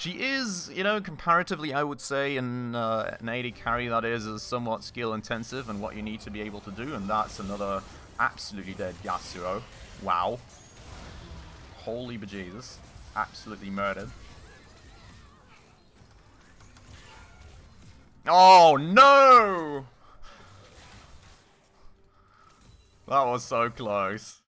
She is, you know, comparatively, I would say, an AD carry that is somewhat skill intensive and what you need to be able to do, and that's another absolutely dead Yasuo. Wow. Holy bejesus. Absolutely murdered. Oh no! That was so close.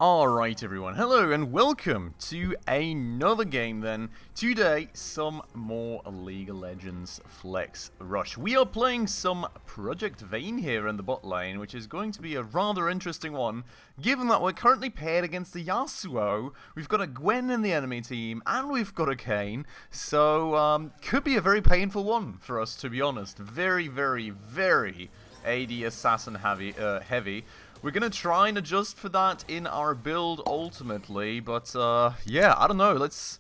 Alright everyone, hello and welcome to another game then. Today, some more League of Legends Flex Rush. We are playing some Project Vayne here in the bot lane, which is going to be a rather interesting one, given that we're currently paired against the Yasuo, we've got a Gwen in the enemy team, and we've got a Kayn, so could be a very painful one for us, to be honest. Very, very, very AD assassin heavy. We're going to try and adjust for that in our build ultimately, but yeah, I don't know. Let's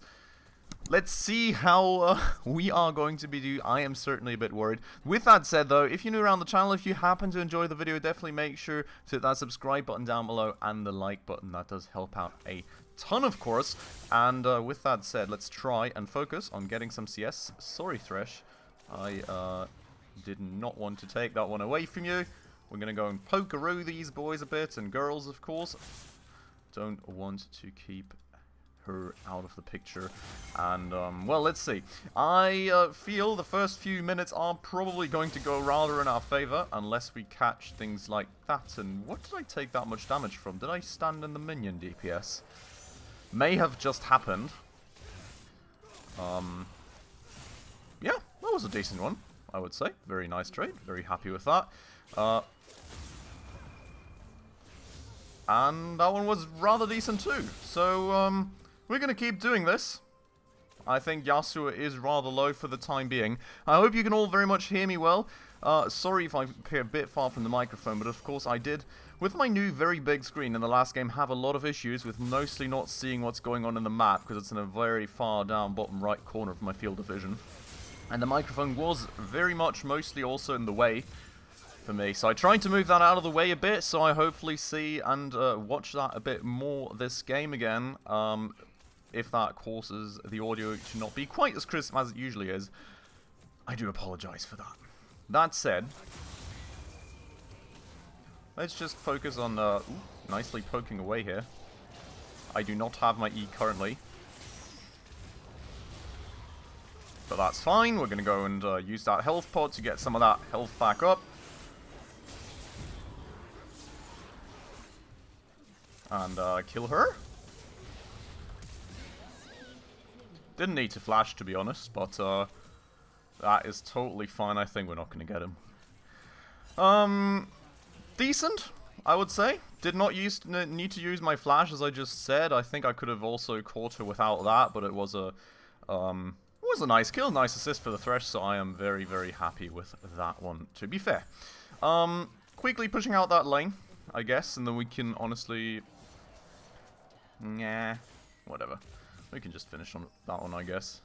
see how we are going to be doing. I am certainly a bit worried. With that said though, if you're new around the channel, if you happen to enjoy the video, definitely make sure to hit that subscribe button down below and the like button. That does help out a ton, of course. And with that said, let's try and focus on getting some CS. Sorry, Thresh. I did not want to take that one away from you. We're going to go and pokeroo these boys a bit, and girls, of course. Don't want to keep her out of the picture. And, well, let's see. I feel the first few minutes are probably going to go rather in our favor, unless we catch things like that. And what did I take that much damage from? Did I stand in the minion DPS? May have just happened. Yeah, that was a decent one, I would say. Very nice trade. Very happy with that. And that one was rather decent too. So, we're going to keep doing this. I think Yasuo is rather low for the time being. I hope you can all very much hear me well. Sorry if I appear a bit far from the microphone, but of course I did, with my new very big screen in the last game, have a lot of issues with mostly not seeing what's going on in the map, because it's in a very far down bottom right corner of my field of vision. And the microphone was very much mostly also in the way for me, so I tried to move that out of the way a bit, so I hopefully see and watch that a bit more this game again. If that causes the audio to not be quite as crisp as it usually is, I do apologize for that. That said, let's just focus on ooh, nicely poking away here. I do not have my E currently, but that's fine. We're going to go and use that health pot to get some of that health back up. And kill her. Didn't need to flash, to be honest, but that is totally fine. I think we're not going to get him. Decent, I would say. Did not need to use my flash, as I just said. I think I could have also caught her without that, but it was a nice kill, nice assist for the Thresh, so I am very, very happy with that one, to be fair. Quickly pushing out that lane, I guess, and then we can honestly... Nah, whatever. We can just finish on that one, I guess.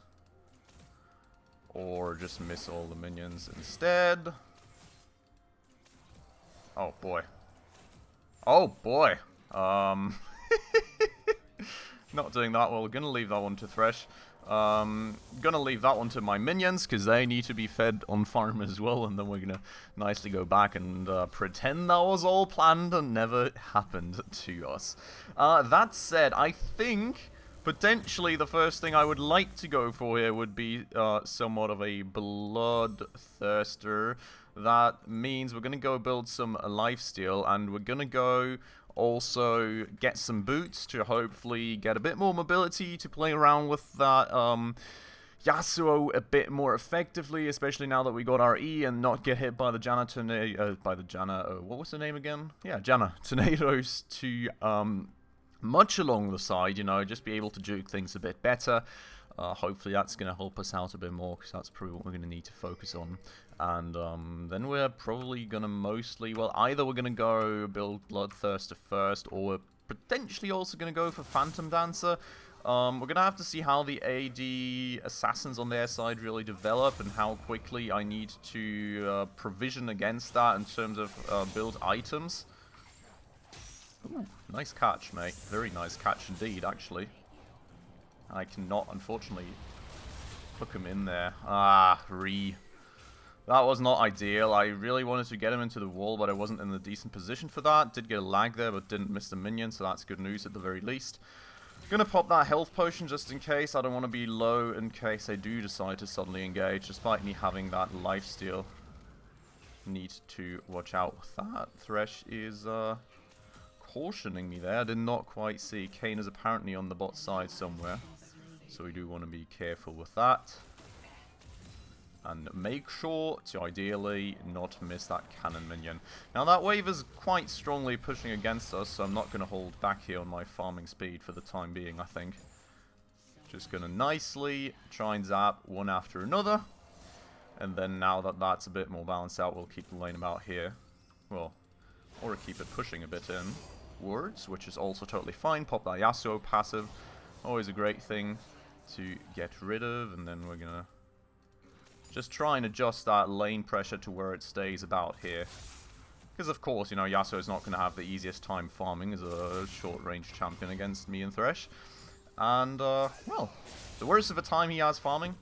Or just miss all the minions instead. Oh boy. Oh boy. Not doing that well. Gonna leave that one to Thresh. Gonna leave that one to my minions, because they need to be fed on farm as well, and then we're gonna nicely go back and pretend that was all planned and never happened to us. That said, I think potentially the first thing I would like to go for here would be somewhat of a bloodthirster. That means we're gonna go build some lifesteal, and we're gonna go also get some boots to hopefully get a bit more mobility to play around with that Yasuo a bit more effectively, especially now that we got our E, and not get hit by the what was the name again? Yeah, Janna tornadoes to much along the side, you know, just be able to juke things a bit better. Hopefully that's going to help us out a bit more, because that's probably what we're going to need to focus on. And then we're probably going to mostly, well, either we're going to go build Bloodthirster first, or we're potentially also going to go for Phantom Dancer. We're going to have to see how the AD assassins on their side really develop, and how quickly I need to provision against that in terms of build items. Ooh, nice catch, mate. Very nice catch indeed, actually. I cannot, unfortunately, hook him in there. Ah, that was not ideal. I really wanted to get him into the wall, but I wasn't in a decent position for that. Did get a lag there, but didn't miss the minion, so that's good news at the very least. Gonna pop that health potion just in case. I don't want to be low in case I do decide to suddenly engage, despite me having that lifesteal. Need to watch out with that. Thresh is cautioning me there. I did not quite see. Kayn is apparently on the bot side somewhere, so we do want to be careful with that. And make sure to ideally not miss that cannon minion. Now that wave is quite strongly pushing against us, so I'm not going to hold back here on my farming speed for the time being, I think. Just going to nicely try and zap one after another. And then now that that's a bit more balanced out, we'll keep the lane about here. Well, or keep it pushing a bit inwards, which is also totally fine. Pop that Yasuo passive. Always a great thing to get rid of, and then we're going to just try and adjust that lane pressure to where it stays about here. Because of course, you know, Yasuo is not going to have the easiest time farming as a short-range champion against me and Thresh. And, well, the worse of a time he has farming,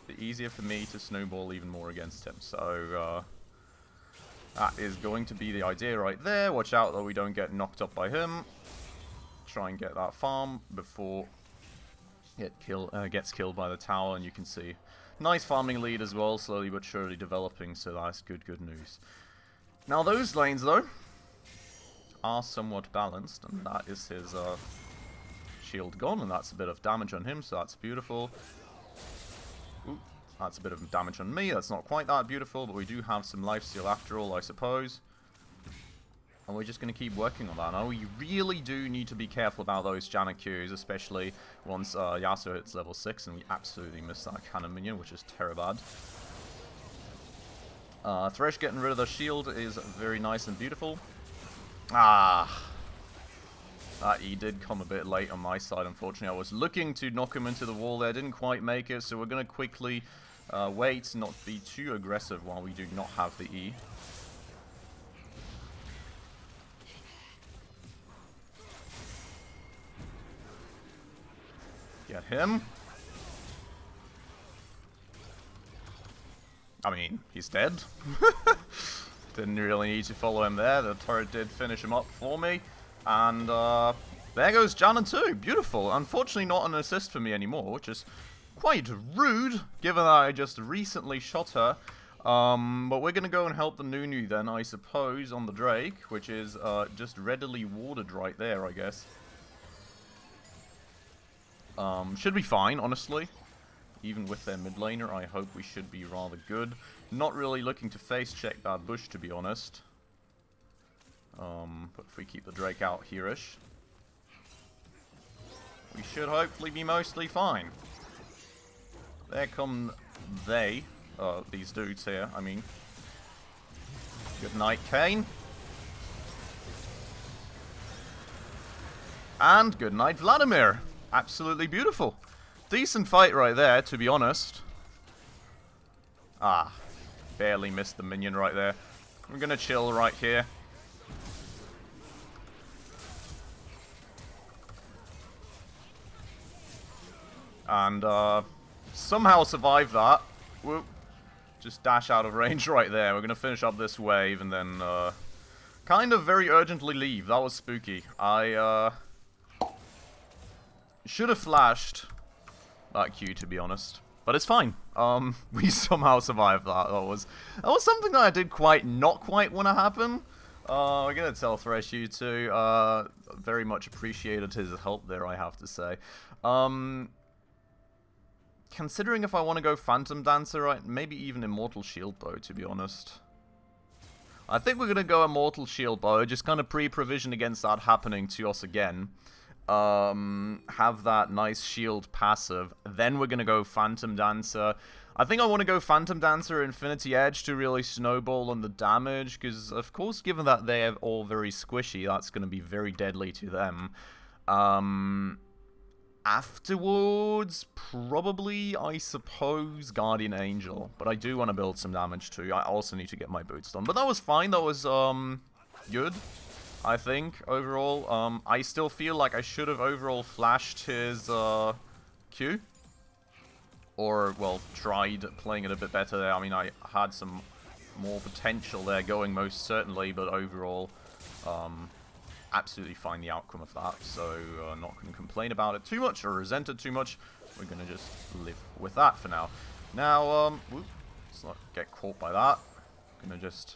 the easier for me to snowball even more against him. So, that is going to be the idea right there. Watch out that we don't get knocked up by him. Try and get that farm before it gets killed by the tower, and you can see nice farming lead as well, slowly but surely developing, so that's good news. Now those lanes, though, are somewhat balanced, and that is his shield gone, and that's a bit of damage on him, so that's beautiful. Ooh, that's a bit of damage on me, that's not quite that beautiful, but we do have some lifesteal after all, I suppose. And we're just going to keep working on that. Now, we really do need to be careful about those Janna Qs, especially once Yasuo hits level 6, and we absolutely missed that cannon minion, which is terrible. Thresh getting rid of the shield is very nice and beautiful. Ah! That E did come a bit late on my side, unfortunately. I was looking to knock him into the wall there, didn't quite make it, so we're going to quickly wait, not be too aggressive while we do not have the E. Get him. I mean, he's dead. Didn't really need to follow him there. The turret did finish him up for me. And there goes Janna too. Beautiful. Unfortunately not an assist for me anymore, which is quite rude, given that I just recently shot her. But we're going to go and help the Nunu then, I suppose, on the Drake, which is just readily warded right there, I guess. Should be fine, honestly. Even with their mid laner, I hope we should be rather good. Not really looking to face check that bush, to be honest. But if we keep the Drake out here-ish, we should hopefully be mostly fine. There come they. These dudes here, I mean. Good night, Kayn. And good night, Vladimir. Absolutely beautiful. Decent fight right there, to be honest. Ah, barely missed the minion right there. I'm gonna chill right here. And somehow survive that. Whoop. Just dash out of range right there. We're gonna finish up this wave and then kind of very urgently leave. That was spooky. I should have flashed that Q, to be honest, but it's fine. We somehow survived that. That was something that I did not quite want to happen. We're gonna tell Thresh you too. Very much appreciated his help there, I have to say. Considering if I want to go Phantom Dancer, right, maybe even Immortal Shield Bow, to be honest. I think we're gonna go Immortal Shield Bow, just kind of pre-provision against that happening to us again. Have that nice shield passive. Then we're gonna go Phantom Dancer. I think I want to go Phantom Dancer Infinity Edge to really snowball on the damage, because of course, given that they're all very squishy, that's going to be very deadly to them. Afterwards, probably, I suppose, Guardian Angel. But I do want to build some damage too. I also need to get my boots done. But that was fine. That was, good. I think, overall. I still feel like I should have overall flashed his Q. Or, well, tried playing it a bit better there. I mean, I had some more potential there going, most certainly, but overall, absolutely fine the outcome of that. So, not going to complain about it too much or resent it too much. We're going to just live with that for now. Now, let's not get caught by that. Going to just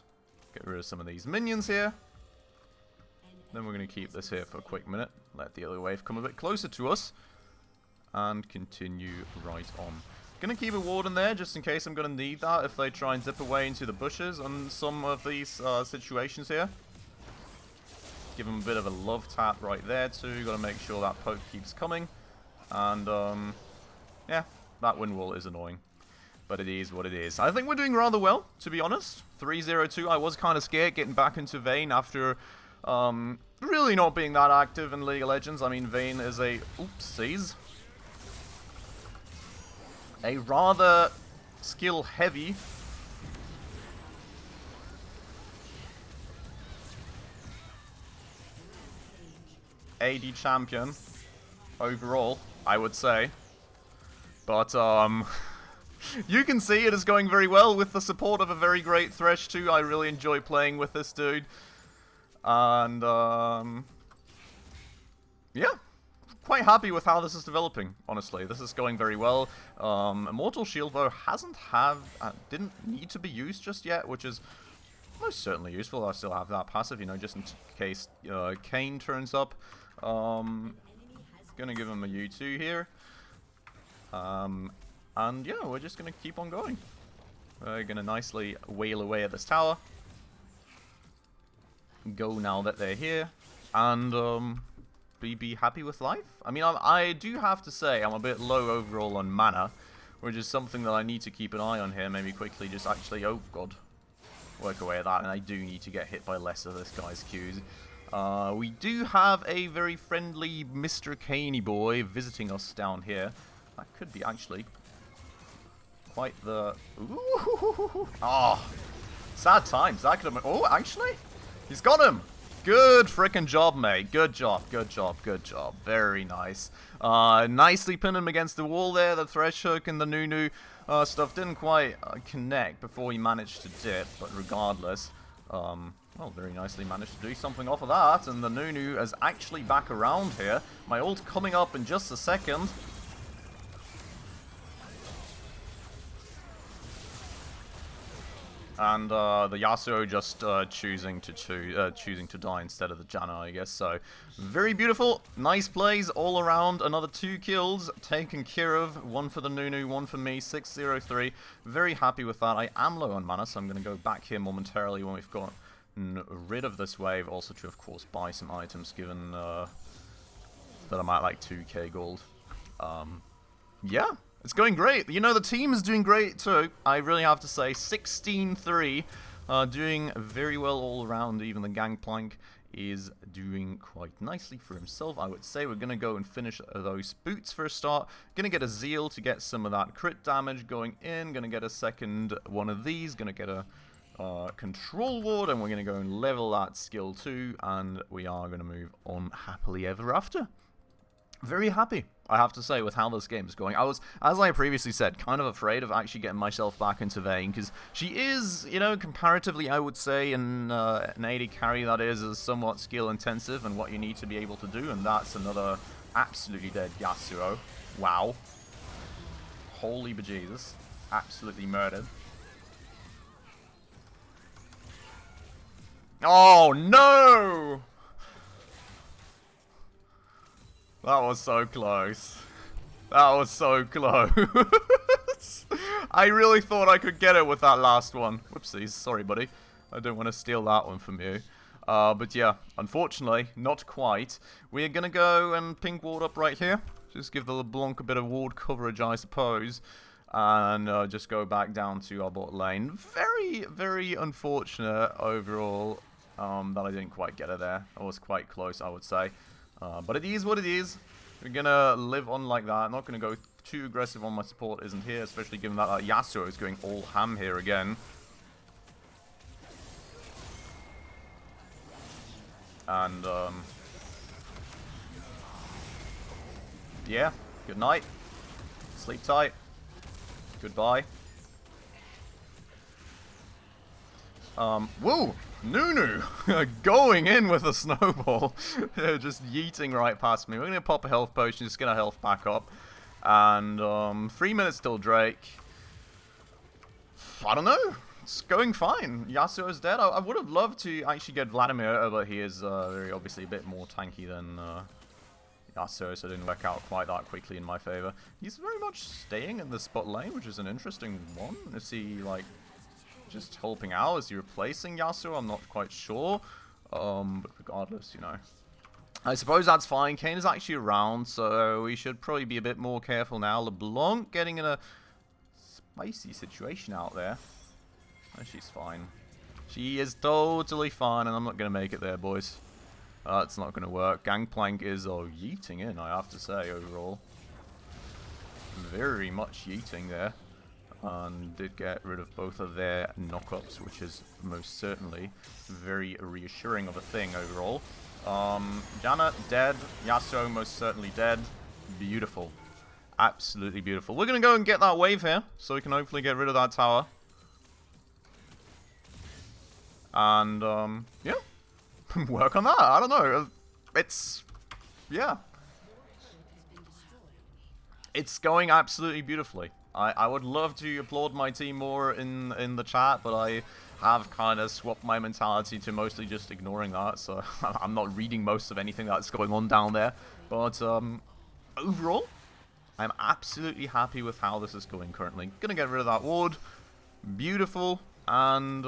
get rid of some of these minions here. Then we're going to keep this here for a quick minute. Let the other wave come a bit closer to us. And continue right on. Gonna keep a warden there just in case I'm gonna need that if they try and zip away into the bushes on some of these situations here. Give them a bit of a love tap right there too. Gotta make sure that poke keeps coming. And yeah, that wind wall is annoying. But it is what it is. I think we're doing rather well, to be honest. 3-0-2. I was kind of scared getting back into Vayne after really not being that active in League of Legends. I mean, Vayne is a... oopsies. A rather skill-heavy AD champion overall, I would say. But, you can see it is going very well with the support of a very great Thresh too. I really enjoy playing with this dude. And, yeah. Quite happy with how this is developing, honestly. This is going very well. Immortal Shield, though, didn't need to be used just yet, which is most certainly useful. I still have that passive, you know, just in case Kane turns up. Gonna give him a U2 here. And yeah, we're just gonna keep on going. We're gonna nicely whale away at this tower. Go now that they're here. And, be happy with life. I mean, I do have to say I'm a bit low overall on mana, which is something that I need to keep an eye on here. Maybe quickly just actually, oh god, work away at that. And I do need to get hit by less of this guy's Qs. We do have a very friendly Mr. Caney boy visiting us down here. That could be actually quite the... Ooh. Oh, sad times. That could have been... Oh, actually, he's got him. Good frickin' job, mate. Good job, good job, good job. Very nice. Nicely pinned him against the wall there. The Thresh Hook and the Nunu stuff didn't quite connect before he managed to dip, but regardless, well, very nicely managed to do something off of that, and the Nunu is actually back around here. My ult coming up in just a second. And the Yasuo just choosing to die instead of the Janna, I guess. So very beautiful, nice plays all around. Another 2 kills taken care of. 1 for the Nunu, 1 for me. 6-0-3. Very happy with that. I am low on mana, so I'm going to go back here momentarily when we've gotten rid of this wave. Also to, of course, buy some items, given that I'm at like 2k gold. Yeah. It's going great. You know, the team is doing great too. I really have to say, 16-3, doing very well all around. Even the Gangplank is doing quite nicely for himself, I would say. We're going to go and finish those boots for a start. Going to get a Zeal to get some of that crit damage going in. Going to get a second one of these. Going to get a control ward, and we're going to go and level that skill too. And we are going to move on happily ever after. Very happy, I have to say, with how this game is going. I was, as I previously said, kind of afraid of actually getting myself back into Vayne, because she is, you know, comparatively, I would say, an AD carry that is somewhat skill-intensive and what you need to be able to do, and that's another absolutely dead Yasuo. Wow. Holy bejesus. Absolutely murdered. Oh, no! That was so close. That was so close. I really thought I could get it with that last one. Whoopsies. Sorry, buddy. I don't want to steal that one from you. But yeah, unfortunately, not quite. We're going to go and pink ward up right here. Just give the LeBlanc a bit of ward coverage, I suppose. And just go back down to our bot lane. Very, very unfortunate overall that I didn't quite get it there. I was quite close, I would say. But it is what it is. We're going to live on like that. I'm not going to go too aggressive on my support isn't here, especially given that Yasuo is going all ham here again. And, yeah, good night. Sleep tight. Goodbye. Woo! Nunu! Going in with a snowball. Just yeeting right past me. We're gonna pop a health potion, just get our health back up. And, 3 minutes till Drake. I don't know. It's going fine. Yasuo's dead. I would have loved to actually get Vladimir, but he is very obviously a bit more tanky than Yasuo, so it didn't work out quite that quickly in my favor. He's very much staying in the spot lane, which is an interesting one. Is he, like, just helping out? Is he replacing Yasuo? I'm not quite sure. But regardless, you know. I suppose that's fine. Kayn is actually around, so we should probably be a bit more careful now. LeBlanc getting in a spicy situation out there. Oh, she's fine. She is totally fine, and I'm not going to make it there, boys. It's not going to work. Gangplank is yeeting in, I have to say, overall. Very much yeeting there. And did get rid of both of their knockups, which is most certainly very reassuring of a thing overall. Janna dead. Yasuo most certainly dead. Beautiful. Absolutely beautiful. We're going to go and get that wave here, so we can hopefully get rid of that tower. And, yeah. Work on that. I don't know. It's, yeah. It's going absolutely beautifully. I would love to applaud my team more in the chat, but I have kind of swapped my mentality to mostly just ignoring that, so I'm not reading most of anything that's going on down there. But, overall, I'm absolutely happy with how this is going currently. Gonna get rid of that ward. Beautiful. And,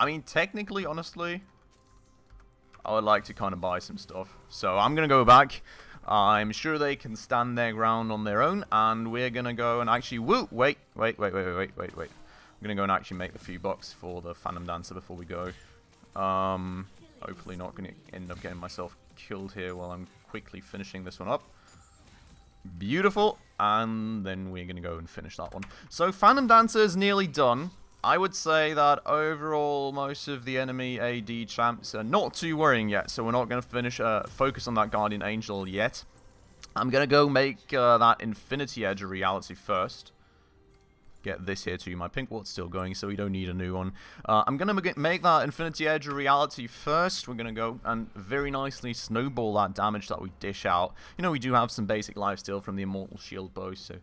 I mean, technically, honestly, I would like to kind of buy some stuff. So I'm going to go back. I'm sure they can stand their ground on their own. And we're going to go and actually... Woo! Wait. I'm going to go and actually make a few bucks for the Phantom Dancer before we go. Hopefully not going to end up getting myself killed here while I'm quickly finishing this one up. Beautiful. And then we're going to go and finish that one. So Phantom Dancer is nearly done. I would say that overall, most of the enemy AD champs are not too worrying yet, so we're not going to focus on that Guardian Angel yet. I'm going to go make that Infinity Edge a reality first. Get this here too. My pink ward's still going, so we don't need a new one. I'm going to make that Infinity Edge a reality first. We're going to go and very nicely snowball that damage that we dish out. You know, we do have some basic lifesteal from the Immortal Shield bow, so...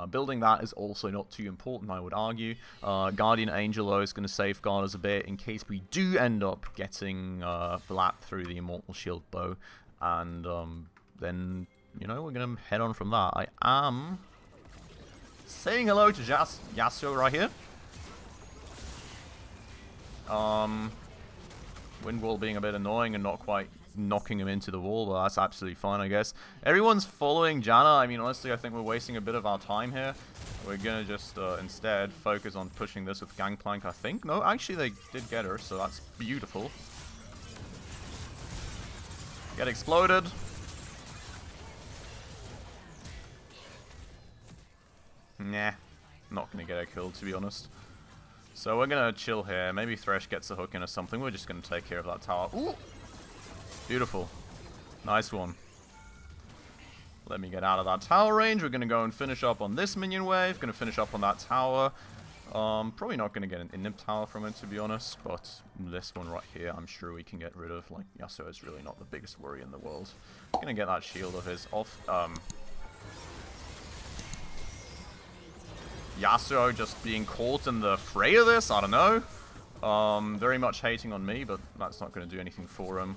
building that is also not too important, I would argue. Guardian Angel, though, is going to safeguard us a bit in case we do end up getting blapped through the Immortal Shield bow. And then, you know, we're going to head on from that. I am saying hello to Yasuo right here. Wind wall being a bit annoying and not quite knocking him into the wall, but that's absolutely fine, I guess. Everyone's following Janna. I mean, honestly, I think we're wasting a bit of our time here. We're gonna just instead focus on pushing this with Gangplank, I think. No, actually, they did get her, so that's beautiful. Get exploded. Nah, not gonna get her killed, to be honest. So we're gonna chill here. Maybe Thresh gets a hook in or something. We're just gonna take care of that tower. Ooh! Beautiful. Nice one. Let me get out of that tower range. We're going to go and finish up on this minion wave. Going to finish up on that tower. Probably not going to get an inib tower from it, to be honest. But this one right here, I'm sure we can get rid of. Like, Yasuo is really not the biggest worry in the world. Going to get that shield of his off. Yasuo just being caught in the fray of this. I don't know. Very much hating on me, but that's not going to do anything for him.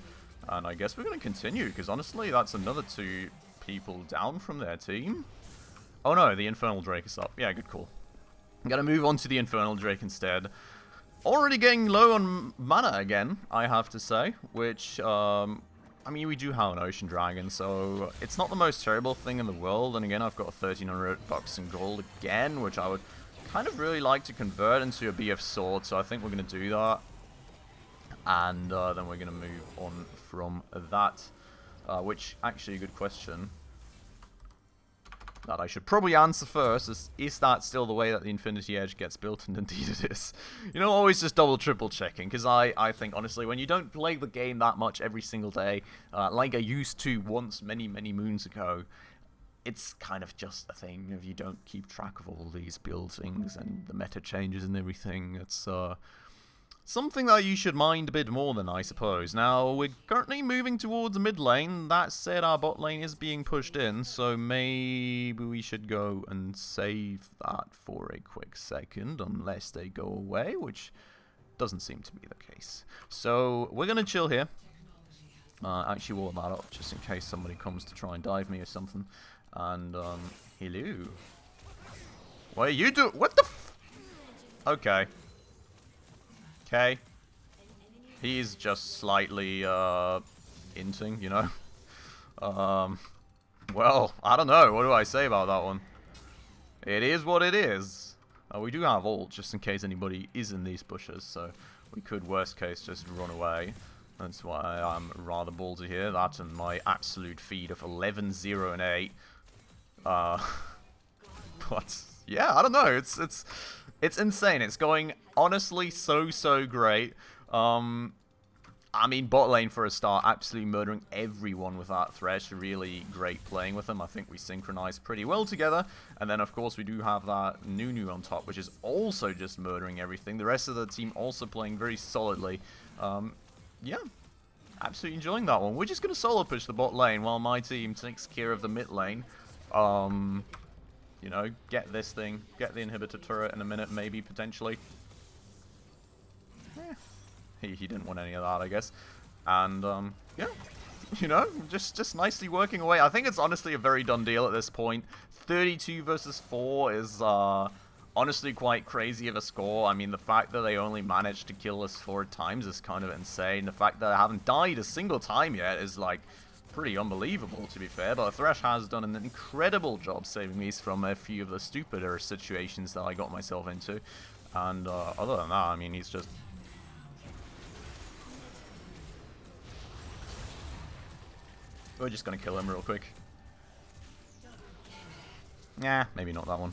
And I guess we're going to continue, because honestly, that's another 2 people down from their team. Oh no, the Infernal Drake is up. Yeah, good call. I'm going to move on to the Infernal Drake instead. Already getting low on mana again, I have to say. Which, I mean, we do have an Ocean Dragon, so it's not the most terrible thing in the world. And again, I've got 1,300 bucks in gold again, which I would kind of really like to convert into a BF Sword. So I think we're going to do that. And then we're going to move on from that. Which, actually, a good question. that I should probably answer first is that still the way that the Infinity Edge gets built? And indeed it is. You know, always just double, triple checking, because I think, honestly, when you don't play the game that much every single day, like I used to once many, many moons ago, it's kind of just a thing if you don't keep track of all these buildings and the meta changes and everything. It's something that you should mind a bit more than, I suppose. Now, we're currently moving towards the mid lane. That said, our bot lane is being pushed in, so maybe we should go and save that for a quick second, unless they go away, which doesn't seem to be the case. So, we're going to chill here. Actually wall that up, just in case somebody comes to try and dive me or something. And, hello. What are you doing? What the f... Okay. Okay. He's just slightly, inting, you know? Well, I don't know. What do I say about that one? It is what it is. We do have ult, just in case anybody is in these bushes, so we could, worst case, just run away. That's why I'm rather ballsy here. That and my absolute feed of 11, 0, and 8. But, yeah, I don't know. It's insane. It's going, honestly, so great. I mean, bot lane for a start, absolutely murdering everyone with that Thresh. Really great playing with them. I think we synchronized pretty well together. And then, of course, we do have that Nunu on top, which is also just murdering everything. The rest of the team also playing very solidly. Yeah, absolutely enjoying that one. We're just going to solo push the bot lane while my team takes care of the mid lane. You know, get this thing, get the inhibitor turret in a minute, maybe, potentially. He didn't want any of that, I guess. And, yeah, you know, just nicely working away. I think it's honestly a very done deal at this point. 32 versus 4 is, honestly quite crazy of a score. I mean, the fact that they only managed to kill us 4 times is kind of insane. The fact that I haven't died a single time yet is, like, pretty unbelievable, to be fair. But Thresh has done an incredible job saving me from a few of the stupider situations that I got myself into. And, other than that, I mean, he's just... We're just gonna kill him real quick. Nah, maybe not that one.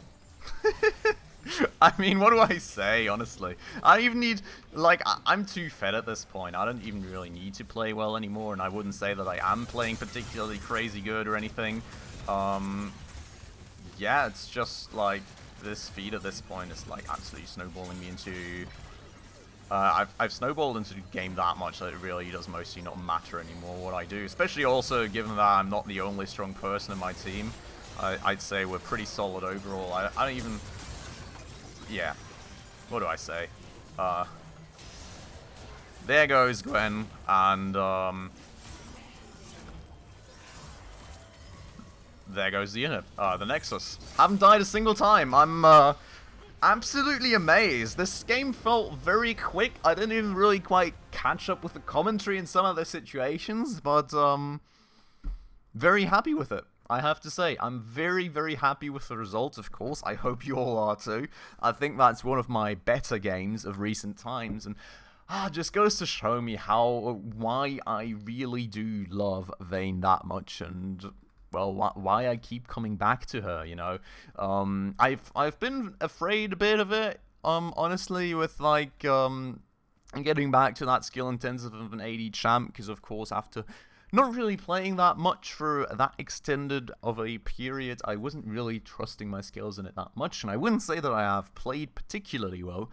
I mean, what do I say, honestly? I don't even need, like, I'm too fed at this point. I don't even really need to play well anymore, and I wouldn't say that I am playing particularly crazy good or anything. Yeah, it's just, like, this feed at this point is, like, absolutely snowballing me into... I've snowballed into the game that much that it really does mostly not matter anymore what I do. Especially also given that I'm not the only strong person in my team. I'd say we're pretty solid overall. I don't even... Yeah. What do I say? There goes Gwen, and there goes the Nexus. Haven't died a single time. I'm absolutely amazed. This game felt very quick. I didn't even really quite catch up with the commentary in some of the situations, but very happy with it. I have to say, I'm very happy with the results, of course. I hope you all are too. I think that's one of my better games of recent times, and just goes to show me why I really do love Vayne that much, and well, why I keep coming back to her, you know. I've been afraid a bit of it, honestly, with like getting back to that skill intensive of an AD champ, because of course after not really playing that much for that extended of a period, I wasn't really trusting my skills in it that much, and I wouldn't say that I have played particularly well,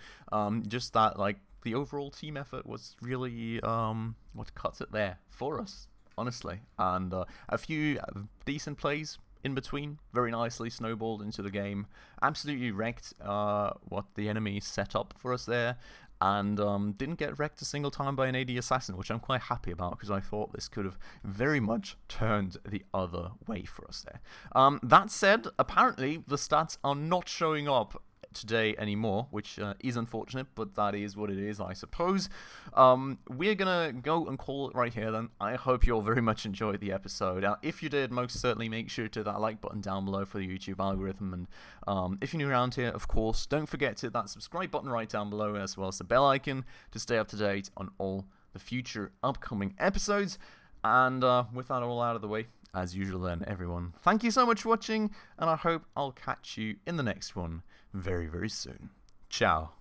just that, like, the overall team effort was really, what cuts it there for us, honestly, and a few decent plays in between, very nicely snowballed into the game, absolutely wrecked what the enemy set up for us there, and didn't get wrecked a single time by an AD assassin, which I'm quite happy about, because I thought this could have very much turned the other way for us there. That said, apparently the stats are not showing up today anymore, which is unfortunate, but that is what it is, I suppose. We're gonna go and call it right here then. I hope you all very much enjoyed the episode. If you did, most certainly make sure to hit that like button down below for the YouTube algorithm, and if you're new around here, of course, don't forget to hit that subscribe button right down below, as well as the bell icon to stay up to date on all the future upcoming episodes. And with that all out of the way, as usual then, everyone, thank you so much for watching, and I hope I'll catch you in the next one very, very soon. Ciao.